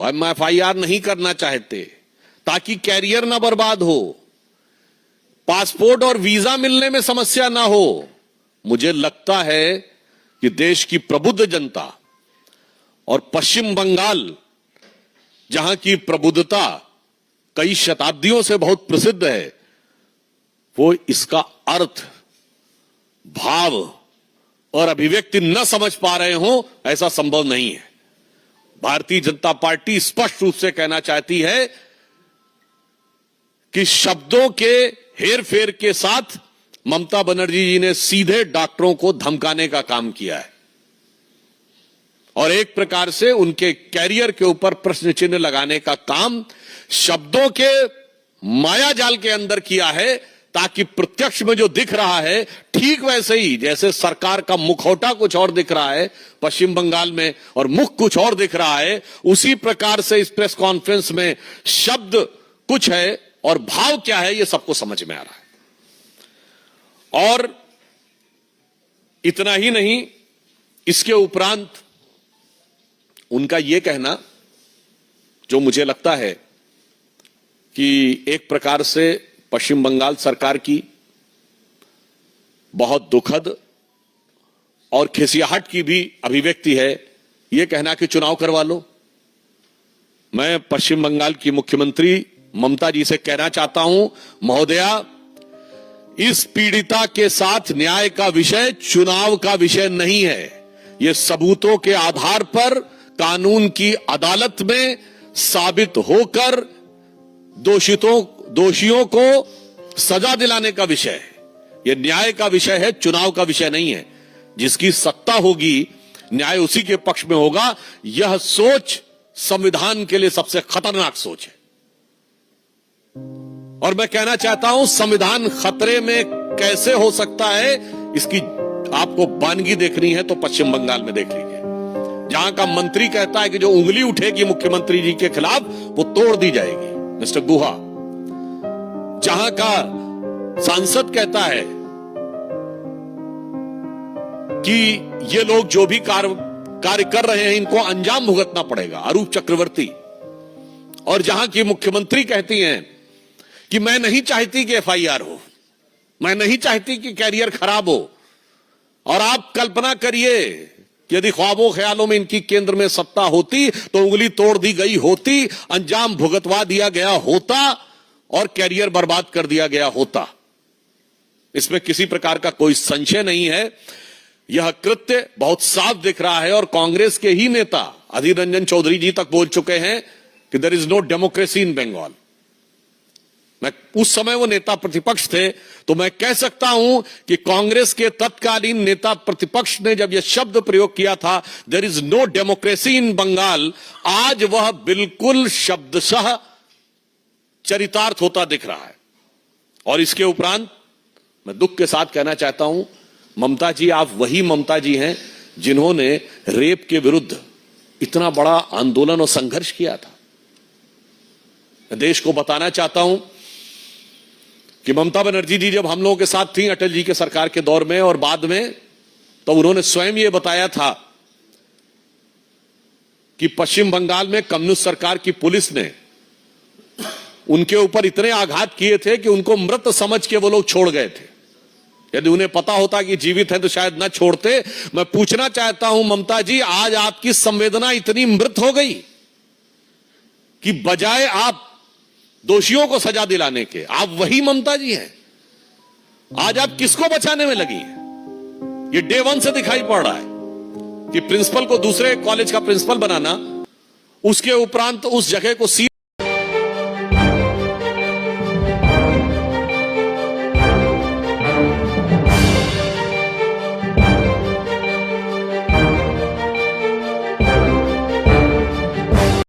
हम एफआईआर नहीं करना चाहते ताकि कैरियर ना बर्बाद हो, पासपोर्ट और वीजा मिलने में समस्या ना हो। मुझे लगता है कि देश की प्रबुद्ध जनता और पश्चिम बंगाल, जहां की प्रबुद्धता कई शताब्दियों से बहुत प्रसिद्ध है, वो इसका अर्थ, भाव और अभिव्यक्ति न समझ पा रहे हो, ऐसा संभव नहीं है। भारतीय जनता पार्टी स्पष्ट रूप से कहना चाहती है कि शब्दों के हेरफेर के साथ ममता बनर्जी जी ने सीधे डॉक्टरों को धमकाने का काम किया है और एक प्रकार से उनके कैरियर के ऊपर प्रश्न चिन्ह लगाने का काम शब्दों के मायाजाल के अंदर किया है, ताकि प्रत्यक्ष में जो दिख रहा है ठीक वैसे ही जैसे सरकार का मुखौटा कुछ और दिख रहा है पश्चिम बंगाल में और मुख कुछ और दिख रहा है, उसी प्रकार से इस प्रेस कॉन्फ्रेंस में शब्द कुछ है और भाव क्या है ये सबको समझ में आ रहा है। और इतना ही नहीं, इसके उपरांत उनका यह कहना, जो मुझे लगता है कि एक प्रकार से पश्चिम बंगाल सरकार की बहुत दुखद और खिसियाहट की भी अभिव्यक्ति है, यह कहना कि चुनाव करवा लो। मैं पश्चिम बंगाल की मुख्यमंत्री ममता जी से कहना चाहता हूं, महोदया, इस पीड़िता के साथ न्याय का विषय चुनाव का विषय नहीं है। यह सबूतों के आधार पर कानून की अदालत में साबित होकर दोषियों को सजा दिलाने का विषय है। यह न्याय का विषय है, चुनाव का विषय नहीं है। जिसकी सत्ता होगी न्याय उसी के पक्ष में होगा। यह सोच संविधान के लिए सबसे खतरनाक सोच है और मैं कहना चाहता हूं, संविधान खतरे में कैसे हो सकता है, इसकी आपको वानगी देखनी है तो पश्चिम बंगाल में देख लीजिए, जहां का मंत्री कहता है कि जो उंगली उठेगी मुख्यमंत्री जी के खिलाफ वो तोड़ दी जाएगी, मिस्टर गुहा। जहां का सांसद कहता है कि ये लोग जो भी कार्य कर रहे हैं इनको अंजाम भुगतना पड़ेगा, अरूप चक्रवर्ती। और जहां की मुख्यमंत्री कहती हैं कि मैं नहीं चाहती कि एफआईआर हो, मैं नहीं चाहती कि कैरियर खराब हो। और आप कल्पना करिए, यदि ख्वाबों ख्यालों में इनकी केंद्र में सत्ता होती तो उंगली तोड़ दी गई होती, अंजाम भुगतवा दिया गया होता और कैरियर बर्बाद कर दिया गया होता। इसमें किसी प्रकार का कोई संशय नहीं है। यह कृत्य बहुत साफ दिख रहा है और कांग्रेस के ही नेता अधीर रंजन चौधरी जी तक बोल चुके हैं कि there is no democracy in Bengal. मैं उस समय वो नेता प्रतिपक्ष थे तो मैं कह सकता हूं कि कांग्रेस के तत्कालीन नेता प्रतिपक्ष ने जब यह शब्द प्रयोग किया था, there is no democracy in Bengal, आज वह बिल्कुल शब्दशः चरितार्थ होता दिख रहा है। और इसके उपरांत मैं दुख के साथ कहना चाहता हूं, ममता जी, आप वही ममता जी हैं जिन्होंने रेप के विरुद्ध इतना बड़ा आंदोलन और संघर्ष किया था। मैं देश को बताना चाहता हूं कि ममता बनर्जी जी जब हम लोगों के साथ थी अटल जी के सरकार के दौर में और बाद में, तो उन्होंने स्वयं ये बताया था कि पश्चिम बंगाल में कम्युनिस्ट सरकार की पुलिस ने उनके ऊपर इतने आघात किए थे कि उनको मृत समझ के वो लोग छोड़ गए थे। यदि उन्हें पता होता कि जीवित हैं तो शायद न छोड़ते। मैं पूछना चाहता हूं ममता जी, आज आपकी संवेदना इतनी मृत हो गई कि बजाय आप दोषियों को सजा दिलाने के, आप वही ममता जी हैं। आज आप किसको बचाने में लगी हैं? ये डे वन से दिखाई पड़ रहा है कि प्रिंसिपल को दूसरे कॉलेज का प्रिंसिपल बनाना, उसके उपरांत उस जगह को